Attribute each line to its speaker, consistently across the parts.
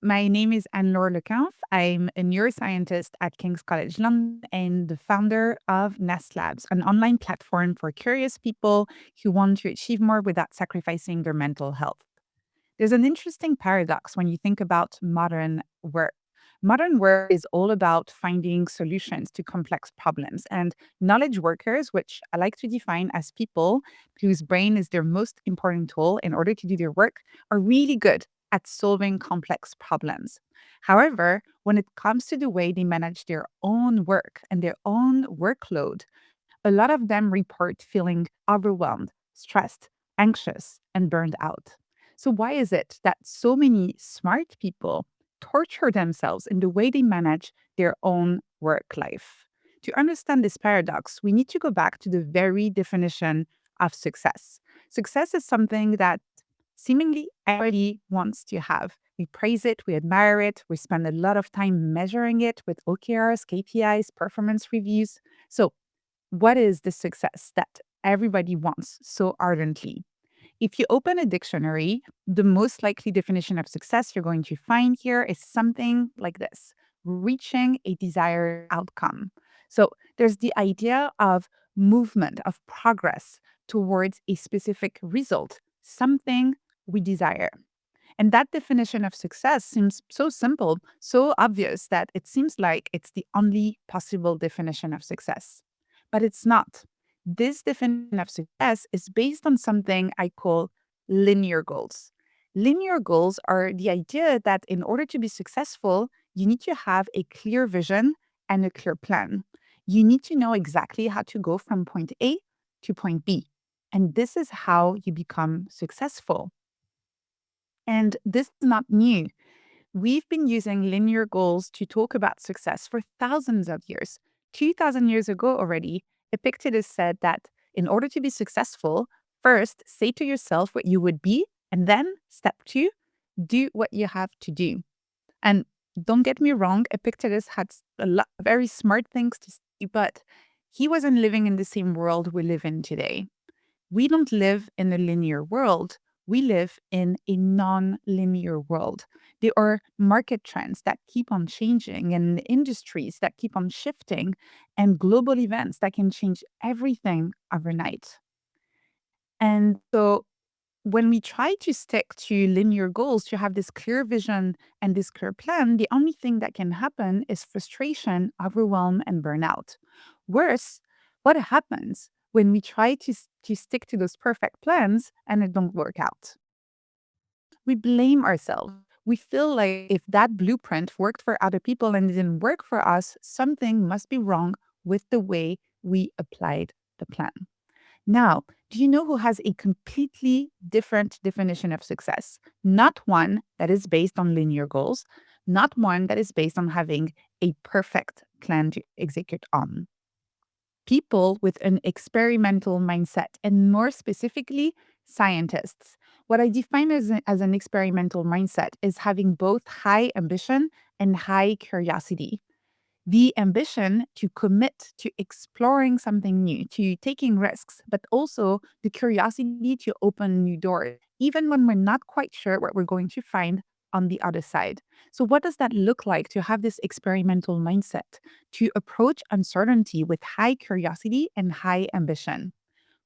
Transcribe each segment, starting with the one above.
Speaker 1: My name is Anne-Laure Cunff. I'm a neuroscientist at King's College London and the founder of Ness Labs, an online platform for curious people who want to achieve more without sacrificing their mental health. There's an interesting paradox when you think about modern work. Modern work is all about finding solutions to complex problems, and knowledge workers, which I like to define as people whose brain is their most important tool in order to do their work, are really good at solving complex problems. However, when it comes to the way they manage their own work and their own workload, a lot of them report feeling overwhelmed, stressed, anxious, and burned out. So, why is it that so many smart people torture themselves in the way they manage their own work life? To understand this paradox, we need to go back to the very definition of success. Success is something that seemingly everybody wants to have. We praise it, we admire it, we spend a lot of time measuring it with OKRs, KPIs, performance reviews. So, what is the success that everybody wants so ardently? If you open a dictionary, the most likely definition of success you're going to find here is something like this: reaching a desired outcome. So there's the idea of movement, of progress towards a specific result, something we desire. And that definition of success seems so simple, so obvious that it seems like it's the only possible definition of success. But it's not. This definition of success is based on something I call linear goals. Linear goals are the idea that in order to be successful, you need to have a clear vision and a clear plan. You need to know exactly how to go from point A to point B. And this is how you become successful. And this is not new. We've been using linear goals to talk about success for thousands of years. 2,000 years ago already, Epictetus said that in order to be successful, first say to yourself what you would be, and then step two, do what you have to do. And don't get me wrong, Epictetus had a lot of very smart things to say, but he wasn't living in the same world we live in today. We don't live in a linear world. We live in a non-linear world. There are market trends that keep on changing and industries that keep on shifting and global events that can change everything overnight. And so when we try to stick to linear goals, to have this clear vision and this clear plan, the only thing that can happen is frustration, overwhelm, and burnout. Worse, what happens when we try to stick to those perfect plans and it don't work out? We blame ourselves. We feel like if that blueprint worked for other people and it didn't work for us, something must be wrong with the way we applied the plan. Now, do you know who has a completely different definition of success? Not one that is based on linear goals, not one that is based on having a perfect plan to execute on. People with an experimental mindset, and more specifically, scientists. What I define as an experimental mindset is having both high ambition and high curiosity. The ambition to commit to exploring something new, to taking risks, but also the curiosity to open new doors, even when we're not quite sure what we're going to find on the other side. So, what does that look like to have this experimental mindset, to approach uncertainty with high curiosity and high ambition?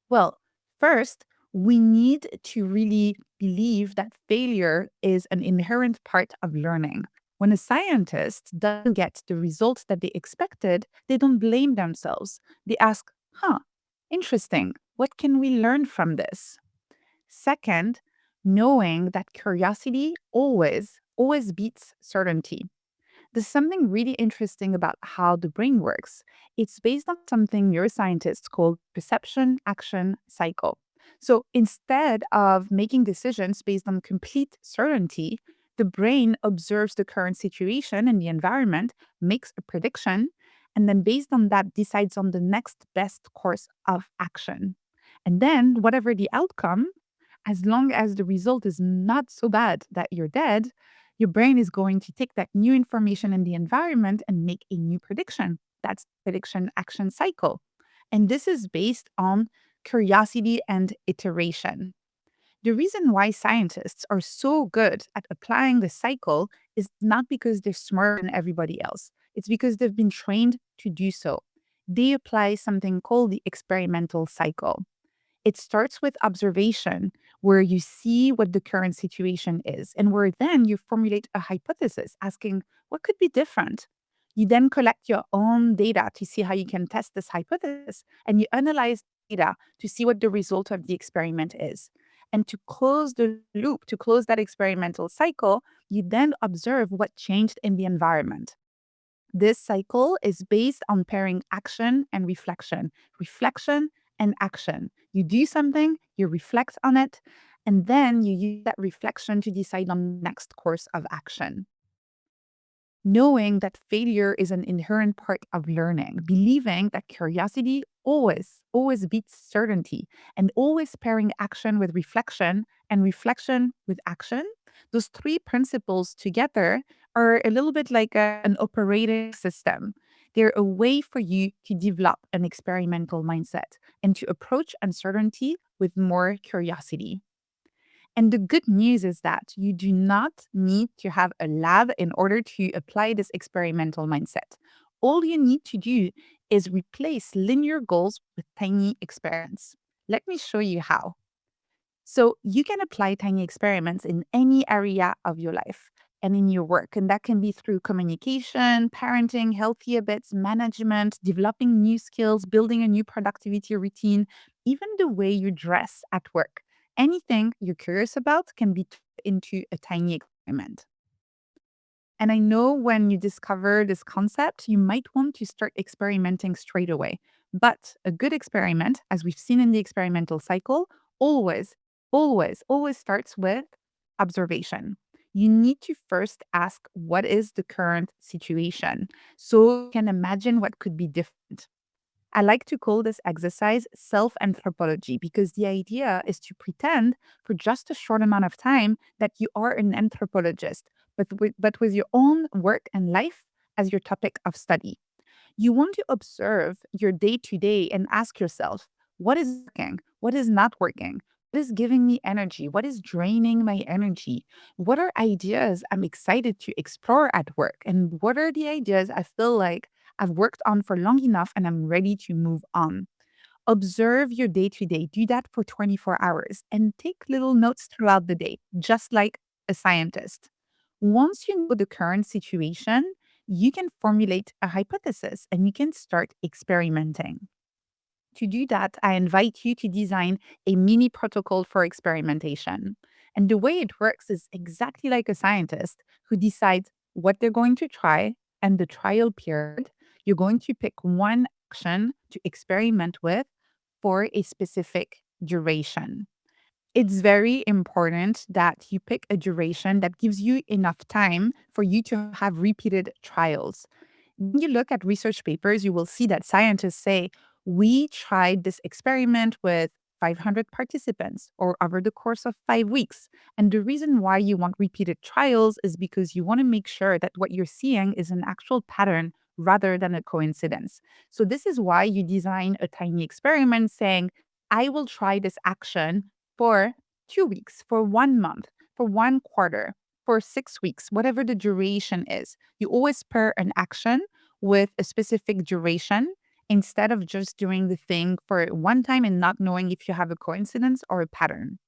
Speaker 1: Well, first, we need to really believe that failure is an inherent part of learning. When a scientist doesn't get the results that they expected, they don't blame themselves. They ask, interesting, what can we learn from this? Second, knowing that curiosity always beats certainty. There's something really interesting about how the brain works. It's based on something neuroscientists call perception action cycle. So instead of making decisions based on complete certainty, the brain observes the current situation and the environment, makes a prediction, and then based on that decides on the next best course of action. And then, whatever the outcome, as long as the result is not so bad that you're dead, your brain is going to take that new information in the environment and make a new prediction. That's prediction action cycle. And this is based on curiosity and iteration. The reason why scientists are so good at applying the cycle is not because they're smarter than everybody else. It's because they've been trained to do so. They apply something called the experimental cycle. It starts with observation, where you see what the current situation is, and where then you formulate a hypothesis asking what could be different. You then collect your own data to see how you can test this hypothesis, and you analyze data to see what the result of the experiment is. And to close the loop, to close that experimental cycle, you then observe what changed in the environment. This cycle is based on pairing action and reflection and action. You do something, you reflect on it, and then you use that reflection to decide on the next course of action. Knowing that failure is an inherent part of learning, believing that curiosity always beats certainty, and always pairing action with reflection and reflection with action. Those three principles together are a little bit like an operating system. They're a way for you to develop an experimental mindset and to approach uncertainty with more curiosity. And the good news is that you do not need to have a lab in order to apply this experimental mindset. All you need to do is replace linear goals with tiny experiments. Let me show you how. So, you can apply tiny experiments in any area of your life and in your work. And that can be through communication, parenting, healthy habits, management, developing new skills, building a new productivity routine, even the way you dress at work. Anything you're curious about can be turned into a tiny experiment. And I know when you discover this concept, you might want to start experimenting straight away. But a good experiment, as we've seen in the experimental cycle, always, always starts with observation. You need to first ask what is the current situation so you can imagine what could be different. I like to call this exercise self anthropology because the idea is to pretend for just a short amount of time that you are an anthropologist, but with your own work and life as your topic of study. You want to observe your day to day and ask yourself, what is working? What is not working? What is giving me energy? What is draining my energy? What are ideas I'm excited to explore at work? And what are the ideas I feel like I've worked on for long enough and I'm ready to move on? Observe your day to day. Do that for 24 hours and take little notes throughout the day, just like a scientist. Once you know the current situation, you can formulate a hypothesis and you can start experimenting. To do that, I invite you to design a mini protocol for experimentation. And the way it works is exactly like a scientist who decides what they're going to try and the trial period. You're going to pick one action to experiment with for a specific duration. It's very important that you pick a duration that gives you enough time for you to have repeated trials. When you look at research papers, you will see that scientists say, we tried this experiment with 500 participants or over the course of 5 weeks. And the reason why you want repeated trials is because you want to make sure that what you're seeing is an actual pattern rather than a coincidence. So, this is why you design a tiny experiment saying, I will try this action for 2 weeks, for 1 month, for 1 quarter, for 6 weeks, whatever the duration is. You always pair an action with a specific duration instead of just doing the thing for one time and not knowing if you have a coincidence or a pattern.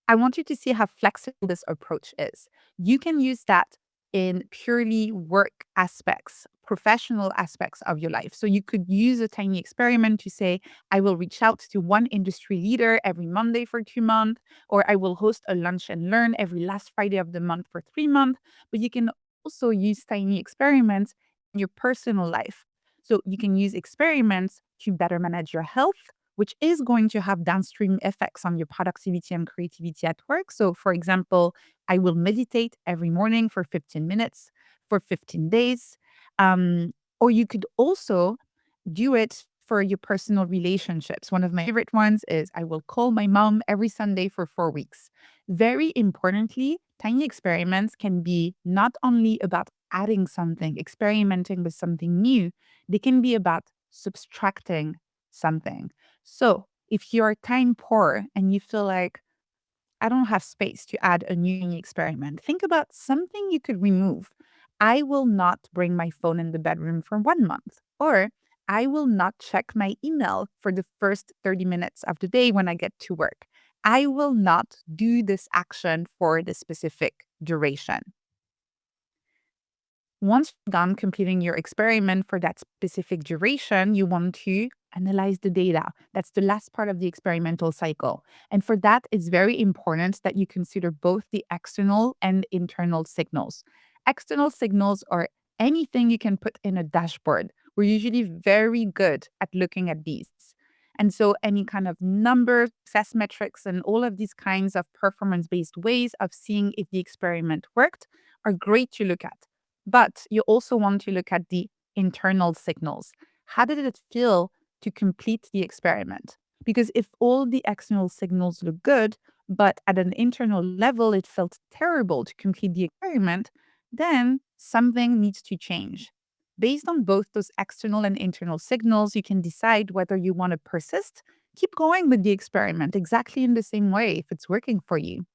Speaker 1: I want you to see how flexible this approach is. You can use that in purely work aspects, professional aspects of your life. So you could use a tiny experiment to say, I will reach out to one industry leader every Monday for 2 months, or I will host a lunch and learn every last Friday of the month for 3 months. But you can also use tiny experiments in your personal life. So you can use experiments to better manage your health, which is going to have downstream effects on your productivity and creativity at work. So, for example, I will meditate every morning for 15 minutes for 15 days. Or you could also do it for your personal relationships. One of my favorite ones is I will call my mom every Sunday for 4 weeks. Very importantly, tiny experiments can be not only about adding something, experimenting with something new, they can be about subtracting something. So, if you are time poor and you feel like, I don't have space to add a new mini experiment. Think about something you could remove. I will not bring my phone in the bedroom for 1 month. Or I will not check my email for the first 30 minutes of the day when I get to work. I will not do this action for the specific duration. Once you're done completing your experiment for that specific duration, you want to analyze the data. That's the last part of the experimental cycle. And for that, it's very important that you consider both the external and internal signals. External signals are anything you can put in a dashboard. We're usually very good at looking at these. And so, any kind of numbers, success metrics, and all of these kinds of performance based ways of seeing if the experiment worked are great to look at. But you also want to look at the internal signals. How did it feel to complete the experiment? Because if all the external signals look good, but at an internal level it felt terrible to complete the experiment, then something needs to change. Based on both those external and internal signals, you can decide whether you want to persist, keep going with the experiment exactly in the same way if it's working for you.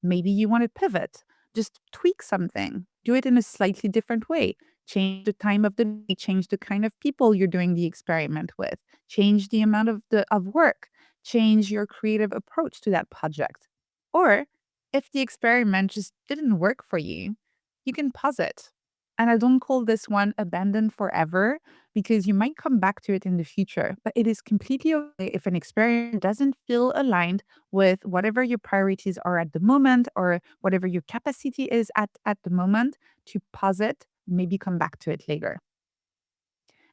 Speaker 1: Maybe you want to pivot, just tweak something, do it in a slightly different way. Change the time of the day, change the kind of people you're doing the experiment with, change the amount of work, change your creative approach to that project. Or if the experiment just didn't work for you, you can pause it. And I don't call this one abandoned forever because you might come back to it in the future, but it is completely okay if an experiment doesn't feel aligned with whatever your priorities are at the moment or whatever your capacity is at the moment, to pause it, maybe come back to it later.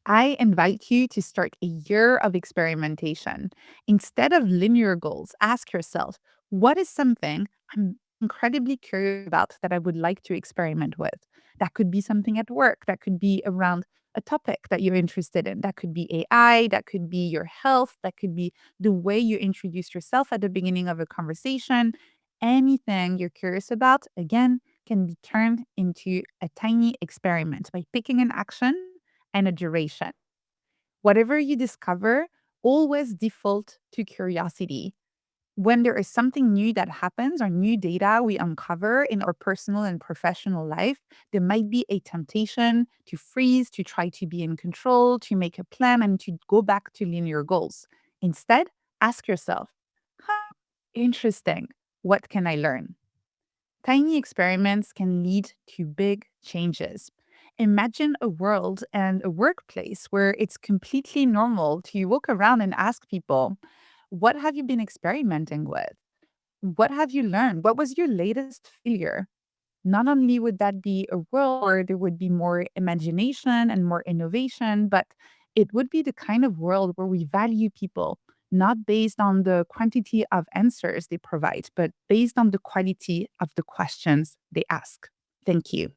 Speaker 1: I invite you to start a year of experimentation. Instead of linear goals, ask yourself, what is something I'm incredibly curious about that I would like to experiment with? That could be something at work, that could be around a topic that you're interested in, that could be AI, that could be your health, that could be the way you introduce yourself at the beginning of a conversation. Anything you're curious about, again, can be turned into a tiny experiment by picking an action and a duration. Whatever you discover, always default to curiosity. When there is something new that happens or new data we uncover in our personal and professional life, there might be a temptation to freeze, to try to be in control, to make a plan, and to go back to linear goals. Instead, ask yourself, huh, interesting. What can I learn? Tiny experiments can lead to big changes. Imagine a world and a workplace where it's completely normal to walk around and ask people, what have you been experimenting with? What have you learned? What was your latest failure? Not only would that be a world where there would be more imagination and more innovation, but it would be the kind of world where we value people, not based on the quantity of answers they provide, but based on the quality of the questions they ask. Thank you.